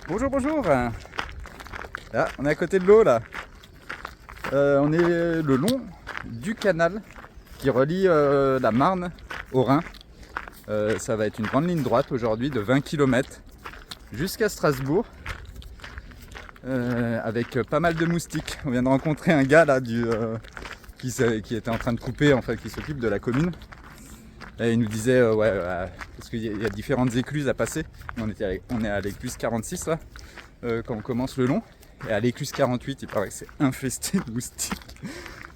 Bonjour, bonjour. Ah, on est à côté de l'eau là. On est le long du canal qui relie la Marne au Rhin. Ça va être une grande ligne droite aujourd'hui de 20 km jusqu'à Strasbourg avec pas mal de moustiques. On vient de rencontrer un gars là qui était en train de couper, en fait, qui s'occupe de la commune. Et il nous disait parce qu'il y a différentes écluses à passer. On est à l'écluse 46 là quand on commence le long. Et à l'écluse 48, il paraît que c'est infesté de moustiques.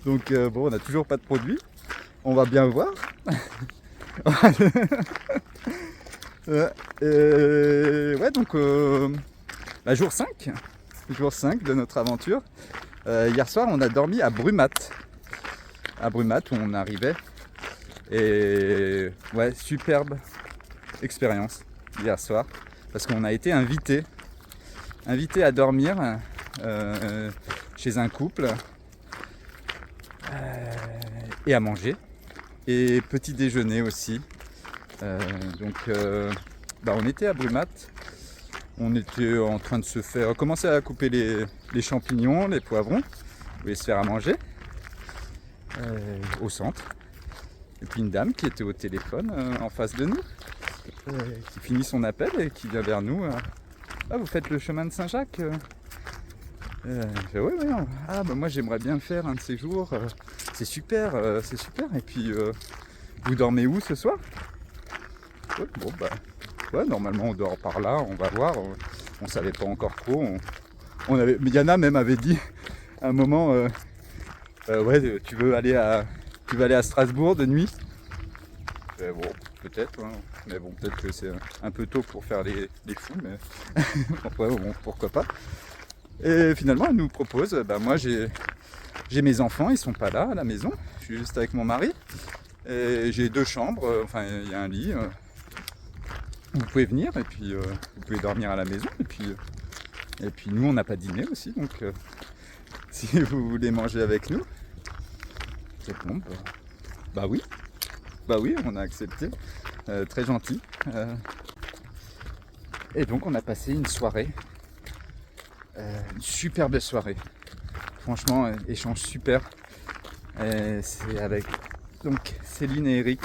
Donc bon, on n'a toujours pas de produit. On va bien voir. Ouais, donc jour 5. Jour 5 de notre aventure. Hier soir, on a dormi à Brumat. À Brumat, où on arrivait. Et ouais, superbe expérience hier soir. Parce qu'on a été invité à dormir chez un couple et à manger et petit déjeuner aussi. On était à Brumat, on était en train de commencer à couper les champignons, les poivrons, on voulait se faire à manger au centre. Et puis une dame qui était au téléphone en face de nous, qui finit son appel et qui vient vers nous. Ah, vous faites le chemin de Saint-Jacques oui. Ah, bah moi j'aimerais bien faire un de ces jours. C'est super, c'est super. Et puis, vous dormez où ce soir? Ouais, bon, bah, ouais, normalement on dort par là, on va voir. On savait pas encore trop. Yana même avait dit à un moment ouais, tu veux aller à Strasbourg de nuit? Bon, peut-être, hein. Mais bon, peut-être que c'est un peu tôt pour faire les fous, mais ouais, bon, pourquoi pas. Et finalement, elle nous propose, moi j'ai mes enfants, ils sont pas là à la maison, je suis juste avec mon mari. Et j'ai 2 chambres, enfin il y a un lit. Vous pouvez venir et puis vous pouvez dormir à la maison. Et puis nous, on n'a pas dîné aussi, donc si vous voulez manger avec nous, c'est bon. Oui. Bah oui, on a accepté. Très gentil. Et donc on a passé une soirée. Une super belle soirée. Franchement, échange super. C'est avec donc Céline et Eric.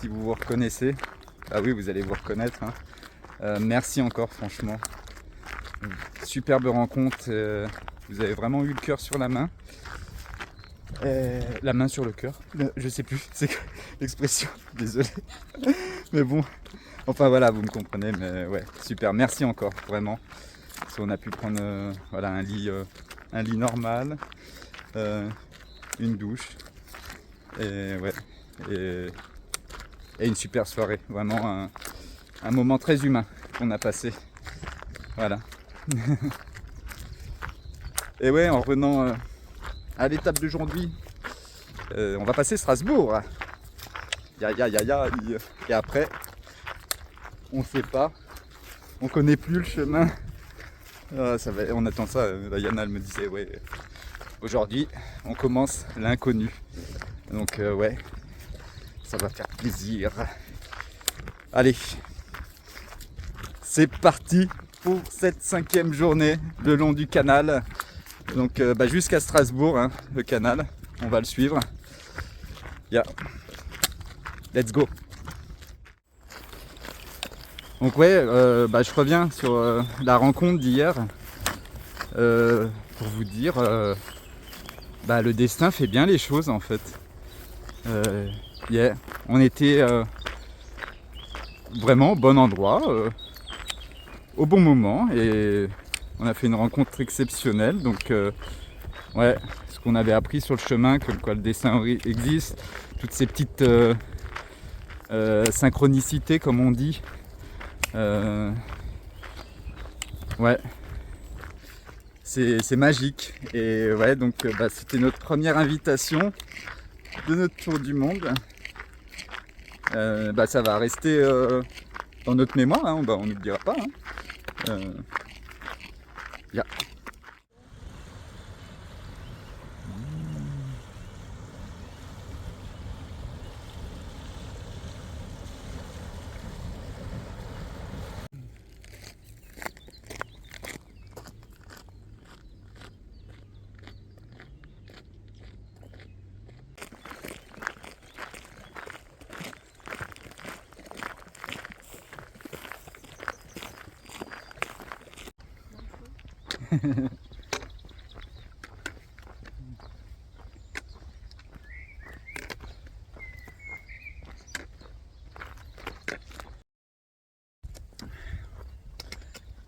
Si vous vous reconnaissez. Ah oui, vous allez vous reconnaître. Hein. Merci encore, franchement. Superbe rencontre. Vous avez vraiment eu le cœur sur la main. La main sur le cœur. Je sais plus, c'est l'expression. Désolé. Mais bon. Enfin voilà, vous me comprenez. Mais ouais, super. Merci encore, vraiment. Parce qu'on a pu prendre un lit normal, une douche, et une super soirée. Vraiment un moment très humain qu'on a passé. Voilà. Et ouais, en revenant à l'étape d'aujourd'hui, on va passer Strasbourg. Et après, on sait pas, on connaît plus le chemin. On attend ça. Yana elle me disait ouais, aujourd'hui on commence l'inconnu. Donc ouais, ça va faire plaisir. Allez, c'est parti pour cette 5e journée le long du canal. Donc jusqu'à Strasbourg, hein, le canal, on va le suivre. Let's go. Donc ouais, je reviens sur la rencontre d'hier pour vous dire, le destin fait bien les choses en fait. On était vraiment au bon endroit, au bon moment, et on a fait une rencontre exceptionnelle. Donc ce qu'on avait appris sur le chemin, comme quoi le destin existe, toutes ces petites synchronicités comme on dit. Ouais, c'est magique. Et ouais, donc c'était notre première invitation de notre tour du monde. Ça va rester dans notre mémoire, hein. On n'oubliera pas. Hein.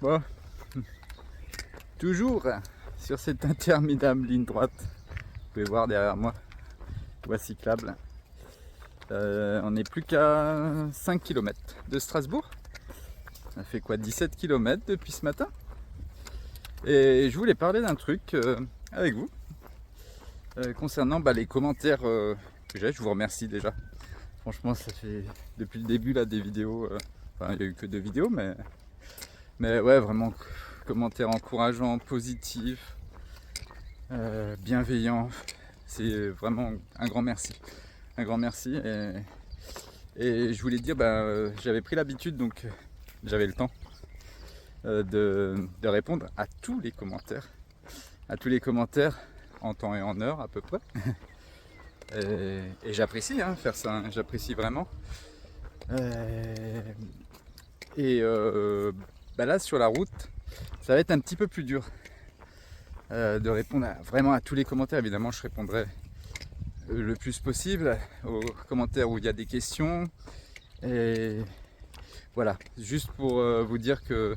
Bon, toujours sur cette interminable ligne droite, vous pouvez voir derrière moi, voie cyclable. On n'est plus qu'à 5 km de Strasbourg. Ça fait quoi, 17 km depuis ce matin. Et je voulais parler d'un truc avec vous concernant les commentaires que j'ai. Je vous remercie déjà. Franchement, ça fait depuis le début là des vidéos. Enfin, il n'y a eu que 2 vidéos, mais ouais, vraiment commentaires encourageants, positifs, bienveillants. C'est vraiment un grand merci. Un grand merci. Et je voulais dire, j'avais pris l'habitude, donc j'avais le temps de répondre à tous les commentaires. À tous les commentaires en temps et en heure à peu près. Et j'apprécie faire ça, hein, j'apprécie vraiment. Là sur la route, ça va être un petit peu plus dur de répondre vraiment à tous les commentaires. Évidemment, je répondrai le plus possible aux commentaires où il y a des questions. Et voilà, juste pour vous dire que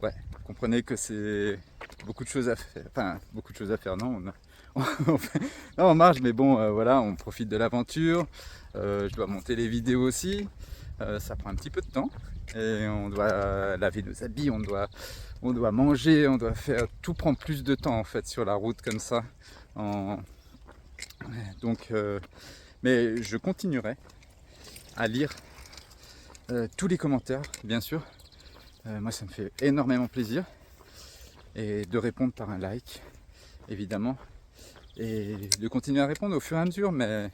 ouais, comprenez que c'est beaucoup de choses à faire. Enfin, beaucoup de choses à faire, non, on marche, mais bon, voilà, on profite de l'aventure. Je dois monter les vidéos aussi. Ça prend un petit peu de temps. Et on doit laver nos habits, on doit manger, on doit faire. Tout prend plus de temps en fait sur la route comme ça. Donc, mais je continuerai à lire tous les commentaires, bien sûr. Moi, ça me fait énormément plaisir. Et de répondre par un like, évidemment. Et de continuer à répondre au fur et à mesure, mais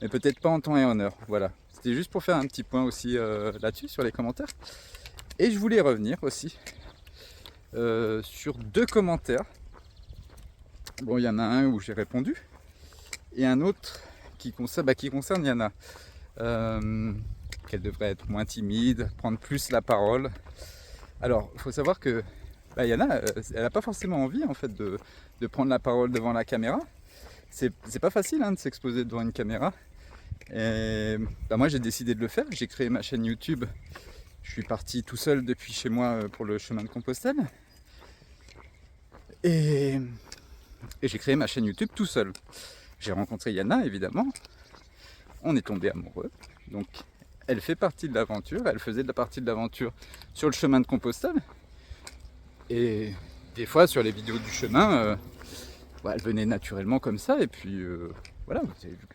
peut-être pas en temps et en heure. Voilà. C'était juste pour faire un petit point aussi là-dessus, sur les commentaires. Et je voulais revenir aussi sur 2 commentaires. Bon, il y en a un où j'ai répondu, et un autre qui concerne Yana. Qu'elle devrait être moins timide, prendre plus la parole. Alors, il faut savoir que Yana, elle n'a pas forcément envie en fait de prendre la parole devant la caméra. C'est pas facile de s'exposer devant une caméra. Et moi j'ai décidé de le faire, j'ai créé ma chaîne YouTube. Je suis parti tout seul depuis chez moi pour le chemin de Compostelle. Et j'ai créé ma chaîne YouTube tout seul. J'ai rencontré Yana évidemment. On est tombé amoureux. Donc elle fait partie de l'aventure, elle faisait partie de l'aventure sur le chemin de Compostelle. Et des fois sur les vidéos du chemin, elle venait naturellement comme ça, et puis voilà, vous avez vu,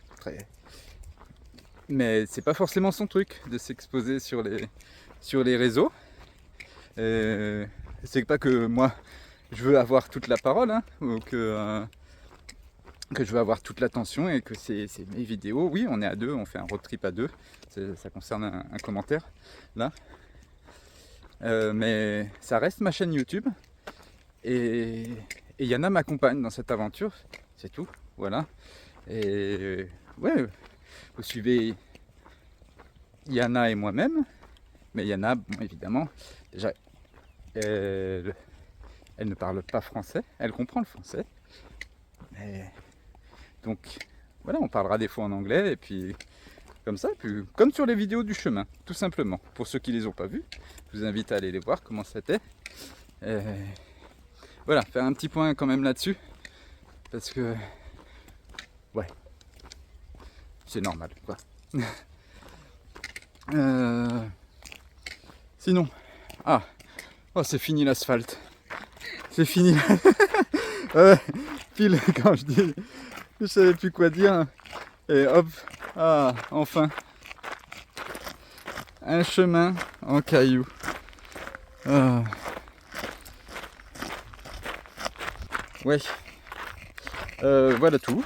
mais c'est pas forcément son truc de s'exposer sur les réseaux. C'est pas que moi je veux avoir toute la parole, ou que je veux avoir toute l'attention et que c'est mes vidéos. Oui, on est à 2, on fait un road trip à 2. Ça concerne un commentaire là. Mais ça reste ma chaîne YouTube. Et Yana m'accompagne dans cette aventure. C'est tout. Voilà. Et ouais, vous suivez Yana et moi-même. Mais Yana, bon, évidemment, déjà, elle ne parle pas français. Elle comprend le français. Donc voilà, on parlera des fois en anglais, et puis comme ça, puis, comme sur les vidéos du chemin, tout simplement. Pour ceux qui les ont pas vues, je vous invite à aller les voir, comment c'était. Voilà, faire un petit point quand même là-dessus, parce que ouais, c'est normal quoi. Sinon, c'est fini l'asphalte. C'est fini. Pile quand je dis, je savais plus quoi dire. Et hop, enfin, un chemin en cailloux. Ouais, voilà tout.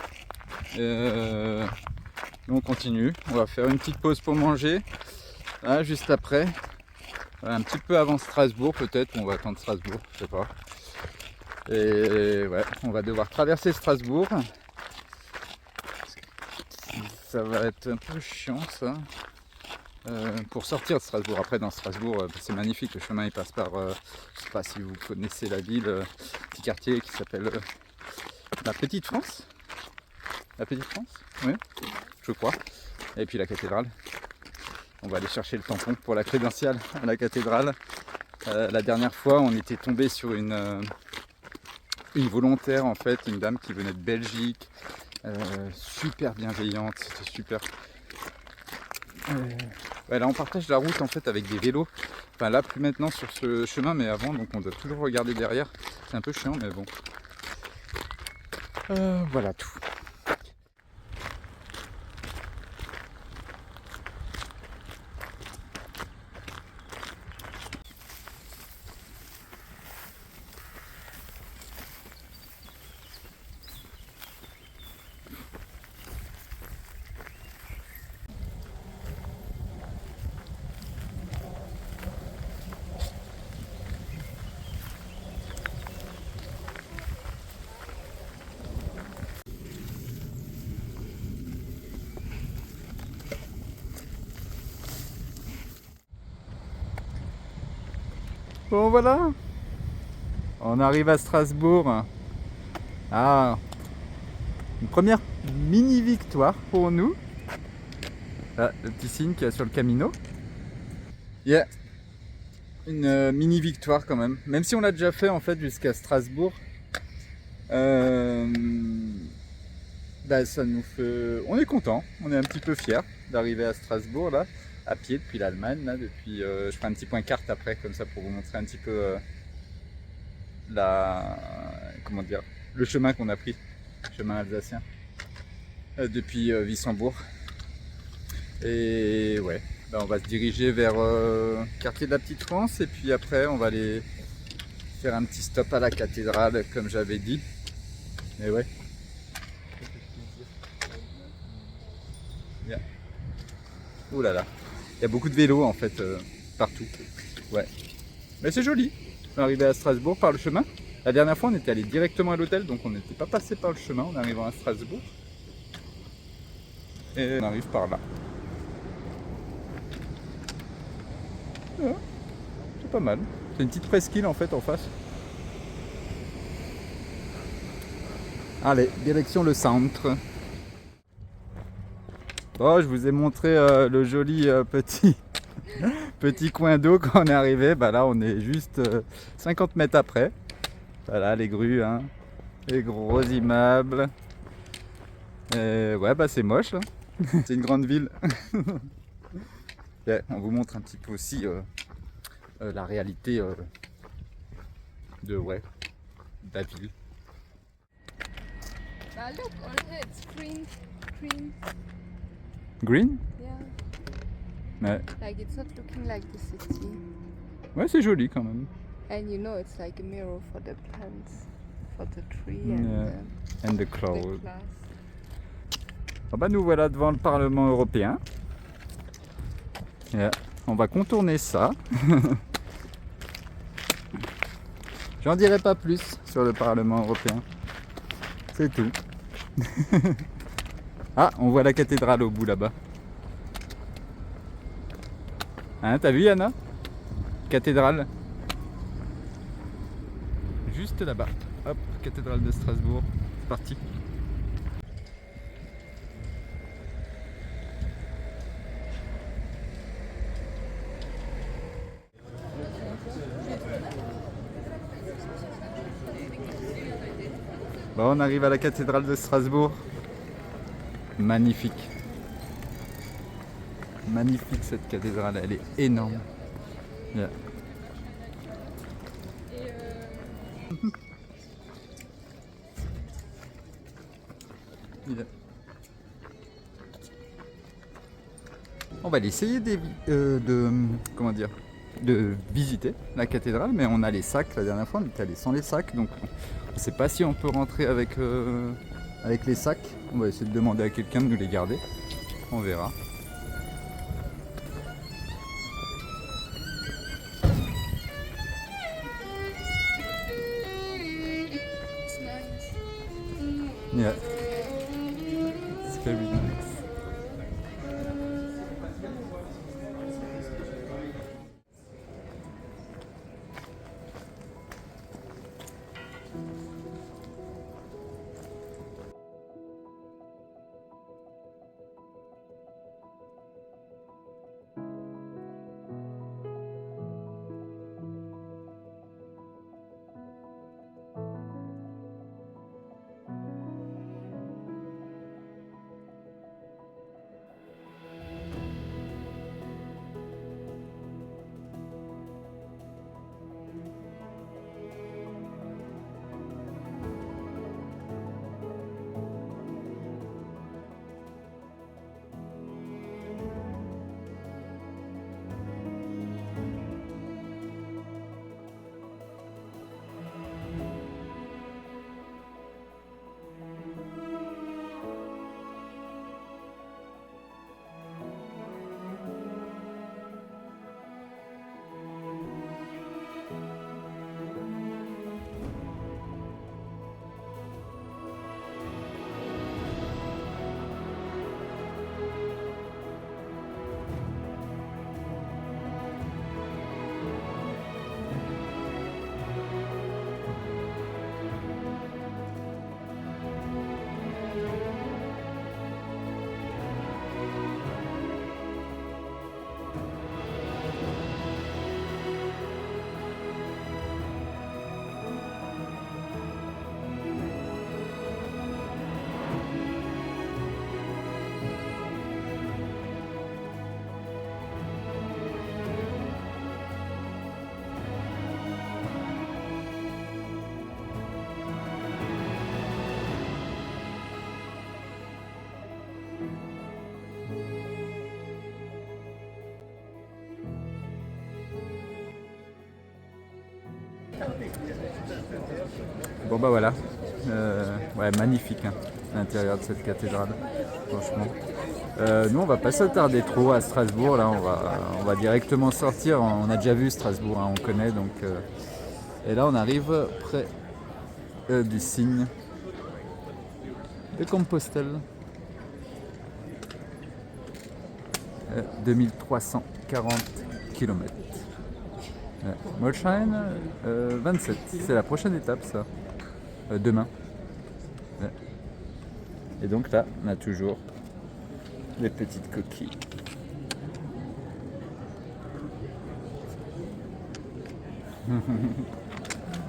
On continue. On va faire une petite pause pour manger. Là, juste après, un petit peu avant Strasbourg peut-être. On va attendre Strasbourg, je sais pas. Et ouais, on va devoir traverser Strasbourg. Ça va être un peu chiant ça. pour sortir de Strasbourg. Après, dans Strasbourg, c'est magnifique. Le chemin il passe par, je sais pas si vous connaissez la ville, petit quartier qui s'appelle la Petite France. La Petite France, oui, je crois. Et puis la cathédrale. On va aller chercher le tampon pour la crédentiale à la cathédrale. La dernière fois, on était tombé sur une volontaire en fait, une dame qui venait de Belgique, super bienveillante, c'était super. Ouais, là on partage la route en fait avec des vélos. Enfin là plus maintenant sur ce chemin, mais avant, donc on doit toujours regarder derrière. C'est un peu chiant, mais bon. Voilà tout. Bon voilà, on arrive à Strasbourg. Ah, une première mini victoire pour nous. Ah, le petit signe qu'il y a sur le Camino. Yeah, une mini victoire quand même. Même si on l'a déjà fait en fait jusqu'à Strasbourg. Bah, ça nous fait... On est content, on est un petit peu fiers d'arriver à Strasbourg là, à pied depuis l'Allemagne là, depuis. Je ferai un petit point carte après comme ça pour vous montrer un petit peu comment dire, le chemin qu'on a pris, le chemin alsacien depuis Wissembourg. Et ouais, bah, on va se diriger vers quartier de la Petite France et puis après on va aller faire un petit stop à la cathédrale comme j'avais dit. Et ouais. Yeah. Ouh là là, il y a beaucoup de vélos en fait partout. Ouais, mais c'est joli. On est arrivé à Strasbourg par le chemin. La dernière fois on était allé directement à l'hôtel, donc on n'était pas passé par le chemin en arrivant à Strasbourg. Et on arrive par là. Ouais, c'est pas mal. C'est une petite presqu'île en fait en face. Allez, direction le centre. Bon, je vous ai montré le joli petit coin d'eau quand on est arrivé. Bah là, on est juste 50 mètres après. Voilà, les grues, hein, les gros immeubles. Et ouais, bah c'est moche. Hein. C'est une grande ville. Yeah, on vous montre un petit peu aussi la réalité de la ville. Look, on here it's green. Green? Yeah. Ouais, Like it's not looking like the city. ouais, c'est joli quand même. And you know it's like a mirror for the plants, for the tree Yeah. And the the cloud. glass. Ah bah nous voilà devant le Parlement européen. Yeah. On va contourner ça. J'en dirai pas plus sur le Parlement européen. C'est tout. Ah, on voit la cathédrale au bout là-bas. Hein, t'as vu Yana? Cathédrale. Juste là-bas. Hop, cathédrale de Strasbourg. C'est parti. Bon, on arrive à la cathédrale de Strasbourg. Magnifique. Magnifique cette cathédrale, elle est énorme. Yeah. Yeah. On va aller essayer comment dire, de visiter la cathédrale, mais on a les sacs. La dernière fois, on est allé sans les sacs, donc on ne sait pas si on peut rentrer avec les sacs. On va essayer de demander à quelqu'un de nous les garder. On verra. It's nice. Yeah. It's very nice. Bon bah voilà, ouais, magnifique hein, l'intérieur de cette cathédrale, franchement. Nous on va pas s'attarder trop à Strasbourg, là on va directement sortir, on a déjà vu Strasbourg, hein, on connaît donc. Et là on arrive près du signe de Compostelle. 2340 km. Molsheim, 27. C'est la prochaine étape, ça. Demain. Ouais. Et donc là, on a toujours les petites coquilles.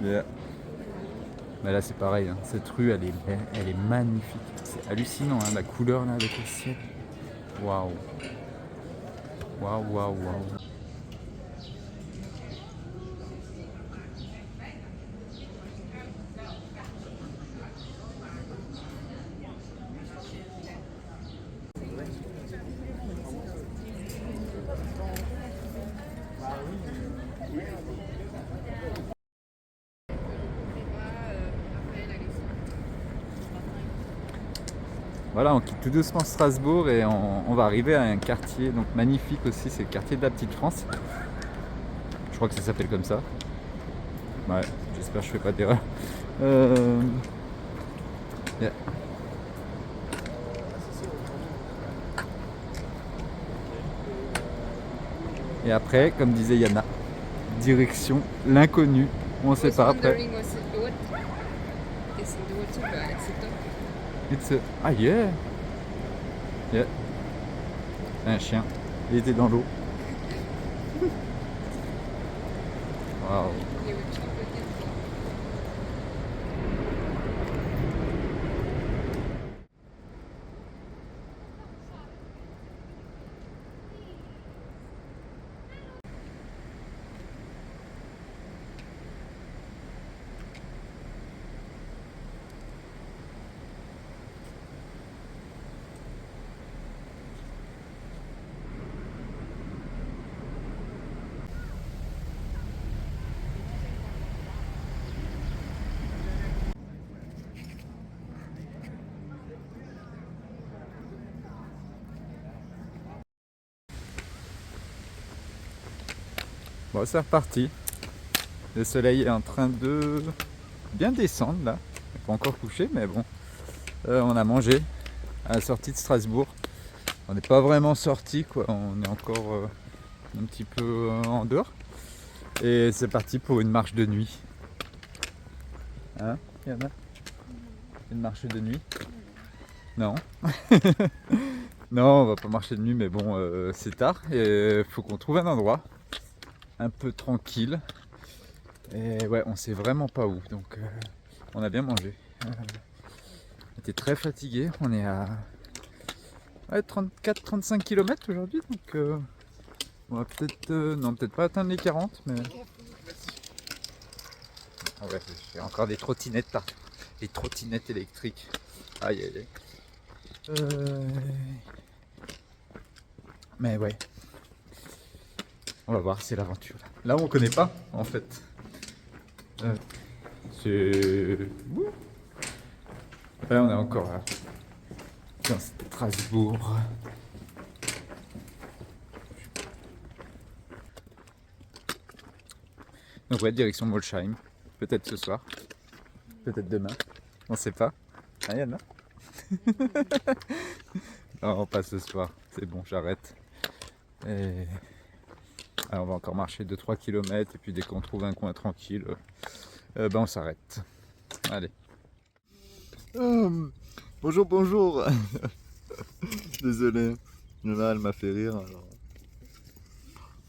Yeah. Mais là, c'est pareil. Hein. Cette rue, elle est magnifique. C'est hallucinant, hein, la couleur là avec le ciel. Waouh. Waouh, waouh, waouh. Voilà, on quitte tout doucement Strasbourg et on va arriver à un quartier donc magnifique aussi, c'est le quartier de la Petite France. Je crois que ça s'appelle comme ça. Ouais, j'espère que je fais pas d'erreur. Yeah. Et après, comme disait Yana, direction l'inconnu. On sait pas après. Ah yeah. Yeah. Un chien. Il était dans l'eau. Waouh. Bon, c'est reparti. Le soleil est en train de bien descendre là. Il n'est pas encore couché, mais bon. On a mangé à la sortie de Strasbourg. On n'est pas vraiment sorti, quoi. On est encore un petit peu en dehors. Et c'est parti pour une marche de nuit. Hein, Yana? Une marche de nuit? Non. Non, on va pas marcher de nuit, mais bon, c'est tard. Et il faut qu'on trouve un endroit un peu tranquille. Et ouais, on sait vraiment pas où. Donc, on a bien mangé. On était très fatigué. On est à 34-35 km aujourd'hui. Donc, on va peut-être non, peut-être pas atteindre les 40, mais. Ah ouais, j'ai encore des trottinettes là. Des trottinettes électriques. Aïe aïe aïe. Mais ouais. On va voir, c'est l'aventure. Là, on connaît pas, en fait. C'est. Là, on est encore là. Dans Strasbourg. Donc, ouais, direction Molsheim. Peut-être ce soir. Peut-être demain. On sait pas. Ah, Yana. Non, pas ce soir. C'est bon, j'arrête. Et. Alors, on va encore marcher 2-3 km et puis dès qu'on trouve un coin tranquille, ben on s'arrête. Allez. Bonjour, bonjour. Désolé, là elle m'a fait rire. Alors,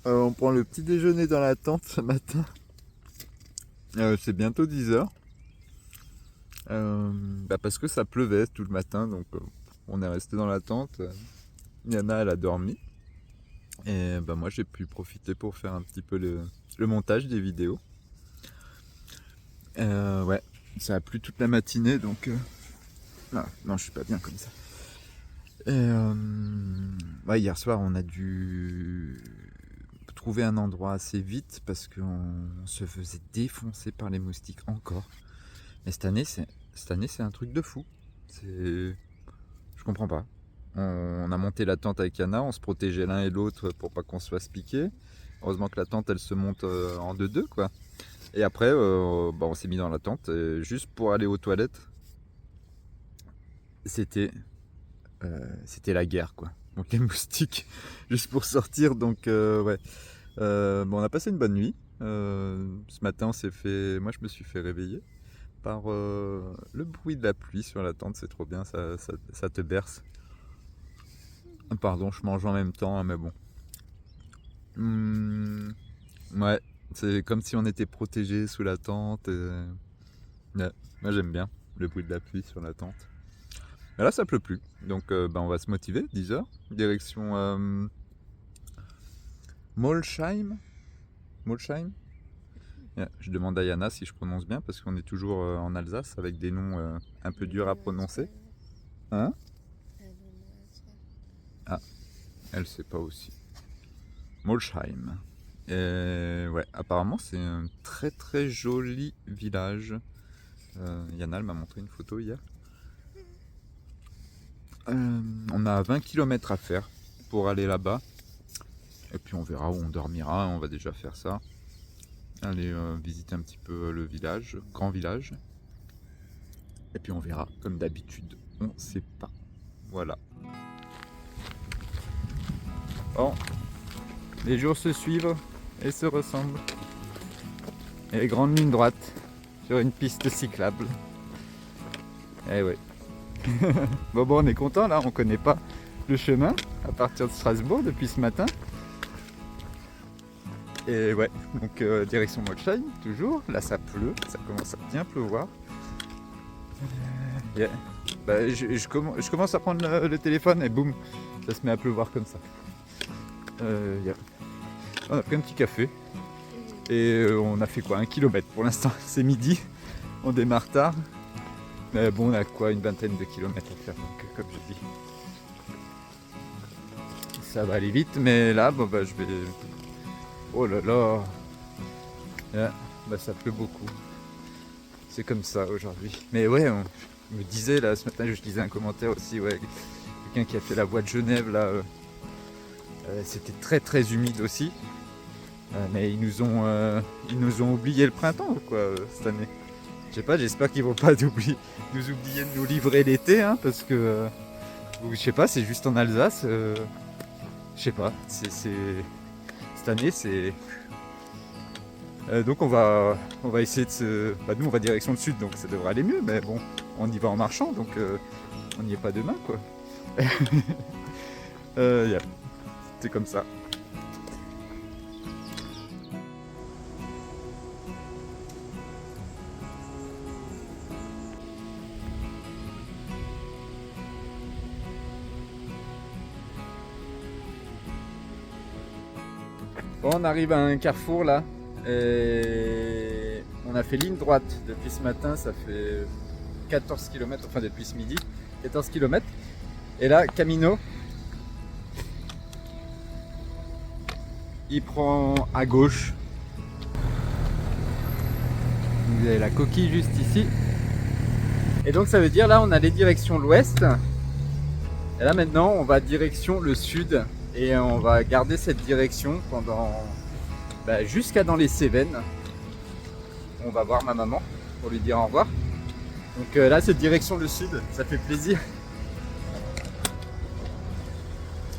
on prend le petit déjeuner dans la tente ce matin. C'est bientôt 10h. Parce que ça pleuvait tout le matin, donc on est resté dans la tente. Yana elle a dormi. Et moi j'ai pu profiter pour faire un petit peu le montage des vidéos. Ouais, ça a plu toute la matinée donc. Ah, non, je suis pas bien comme ça. Et ouais, hier soir on a dû trouvé un endroit assez vite parce qu'on se faisait défoncer par les moustiques encore. Mais cette année, c'est un truc de fou. Je comprends pas. On a monté la tente avec Yana, on se protégeait l'un et l'autre pour pas qu'on se fasse piquer. Heureusement que la tente, elle se monte en 2-2, quoi. Et après, on s'est mis dans la tente juste pour aller aux toilettes. C'était la guerre, quoi. Donc les moustiques, juste pour sortir. Donc ouais. On a passé une bonne nuit. Ce matin, moi, je me suis fait réveiller par le bruit de la pluie sur la tente. C'est trop bien, ça te berce. Pardon, je mange en même temps, hein, mais bon. Ouais, c'est comme si on était protégé sous la tente. Ouais, moi, j'aime bien le bruit de la pluie sur la tente. Mais là, ça pleut plus. Donc, on va se motiver. 10h. Direction Molsheim. Molsheim. Yeah, je demande à Yana si je prononce bien parce qu'on est toujours en Alsace avec des noms un peu durs à prononcer. Hein? Ah, elle sait pas aussi. Molsheim. Et ouais, apparemment c'est un très très joli village. Yana elle m'a montré une photo hier. On a 20 km à faire pour aller là-bas. Et puis on verra où on dormira, on va déjà faire ça. Aller visiter un petit peu le village, grand village. Et puis on verra, comme d'habitude, on sait pas. Voilà. Bon, les jours se suivent et se ressemblent. Et grande ligne droite sur une piste cyclable. Eh ouais. Bon, on est content là, on connaît pas le chemin à partir de Strasbourg depuis ce matin. Et ouais, donc direction Molsheim, toujours. Là ça pleut, ça commence à bien pleuvoir. Yeah. Bah, je commence à prendre le téléphone et boum, ça se met à pleuvoir comme ça. Yeah. On a pris un petit café et on a fait quoi, 1 kilomètre pour l'instant. C'est midi, on démarre tard. Mais bon, on a quoi, une vingtaine de kilomètres à faire, donc comme je dis. Ça va aller vite, mais là, je vais... Oh là là, yeah. Ça pleut beaucoup. C'est comme ça aujourd'hui. Mais ouais, on me disait là ce matin, je lisais un commentaire aussi, ouais, quelqu'un qui a fait la voie de Genève là, c'était très très humide aussi. Mais ils nous ont oublié le printemps quoi cette année. Je sais pas, j'espère qu'ils vont pas nous oublier de nous livrer l'été, hein, parce que je sais pas, c'est juste en Alsace. Je sais pas, cette année c'est. Donc on va essayer de se. Nous on va direction le sud donc ça devrait aller mieux, mais bon, on y va en marchant donc on n'y est pas demain quoi. Yeah. C'est comme ça. Bon, on arrive à un carrefour là. Et on a fait ligne droite depuis ce matin, ça fait 14 km, enfin depuis ce midi, 14 km. Et là, Camino, il prend à gauche. Vous avez la coquille juste ici. Et donc ça veut dire là on allait direction l'ouest. Et là maintenant on va direction le sud. Et on va garder cette direction pendant jusqu'à dans les Cévennes. On va voir ma maman pour lui dire au revoir. Donc là c'est direction le sud, ça fait plaisir.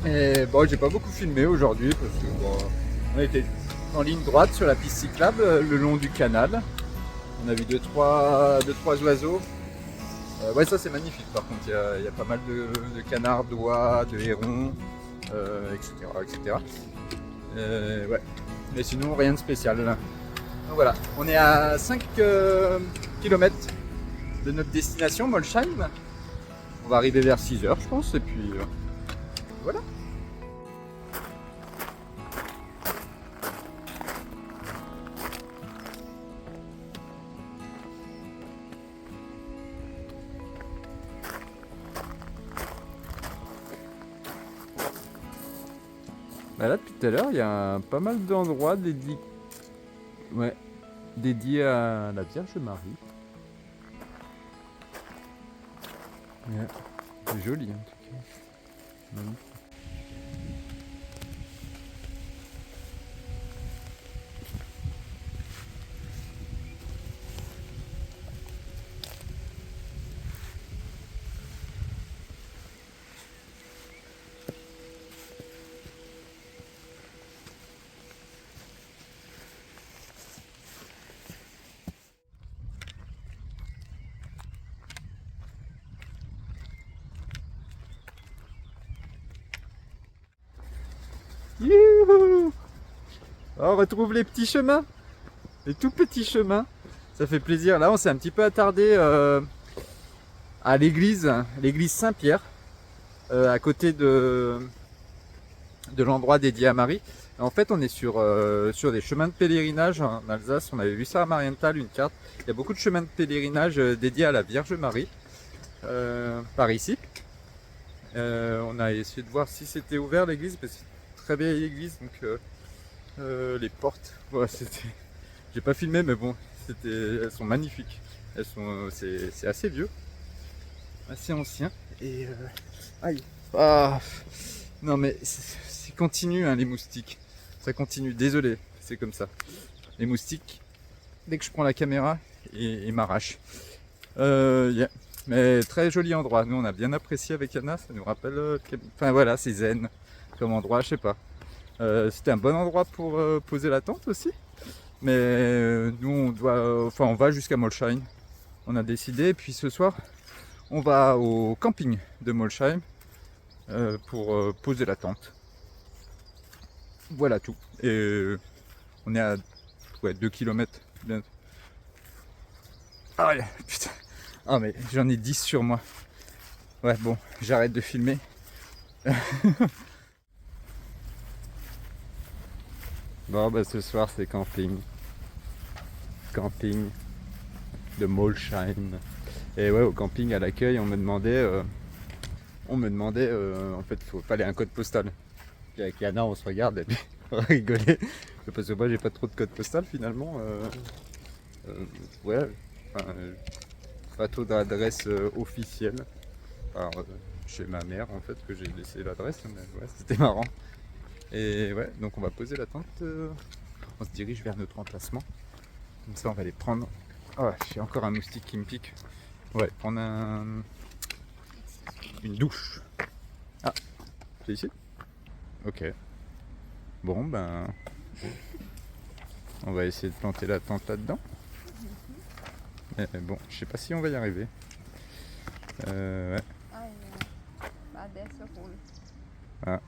Et bon, j'ai pas beaucoup filmé aujourd'hui parce que on était en ligne droite sur la piste cyclable le long du canal. On a vu deux trois oiseaux. Ouais, ça c'est magnifique par contre, il y a pas mal de canards, d'oies, de hérons, etc. Ouais. Mais sinon rien de spécial là. Donc voilà, on est à 5 km de notre destination, Molsheim. On va arriver vers 6h je pense et puis voilà. Bah là, depuis tout à l'heure, il y a pas mal d'endroits dédiés, ouais, dédiés à la Vierge Marie. Ouais. C'est joli en tout cas. Magnifique. Youhou! On retrouve les petits chemins, les tout petits chemins. Ça fait plaisir. Là, on s'est un petit peu attardé à l'église Saint-Pierre, à côté de l'endroit dédié à Marie. En fait, on est sur des chemins de pèlerinage en Alsace. On avait vu ça à Marienthal, une carte. Il y a beaucoup de chemins de pèlerinage dédiés à la Vierge Marie, par ici. On a essayé de voir si c'était ouvert l'église, parce que c'est une très vieille église, donc les portes, voilà, c'était... J'ai pas filmé, mais bon, elles sont magnifiques. C'est assez vieux, assez ancien. Et aïe, ah, non mais c'est continu, hein, les moustiques. Ça continue. Désolé, c'est comme ça. Les moustiques, dès que je prends la caméra, ils m'arrachent. Yeah. Mais très joli endroit. Nous, on a bien apprécié avec Anna. Ça nous rappelle, enfin voilà, c'est zen comme endroit, je sais pas. C'était un bon endroit pour poser la tente aussi. Mais nous on va jusqu'à Molsheim. On a décidé, et puis ce soir on va au camping de Molsheim pour poser la tente. Voilà tout. Et on est à 2 km. Ah ouais, putain. Ah mais j'en ai 10 sur moi. Ouais bon, j'arrête de filmer. Bon bah ce soir c'est camping. Camping de Molsheim. Et ouais, au camping à l'accueil on me demandait en fait il fallait un code postal. Puis avec Yana on se regarde et puis on rigolait. Parce que moi j'ai pas trop de code postal finalement. Ouais, enfin, pas trop d'adresse officielle. Alors, chez ma mère en fait que j'ai laissé l'adresse, mais ouais, c'était marrant. Et ouais, donc on va poser la tente, on se dirige vers notre emplacement. Comme ça on va les prendre. Oh, j'ai encore un moustique qui me pique. Ouais, prendre une douche. Ah, c'est ici? Ok. Bon ben, on va essayer de planter la tente là-dedans. Mais bon, je sais pas si on va y arriver. Ouais. Ah, ja. Maar dat is zo cool. Ah.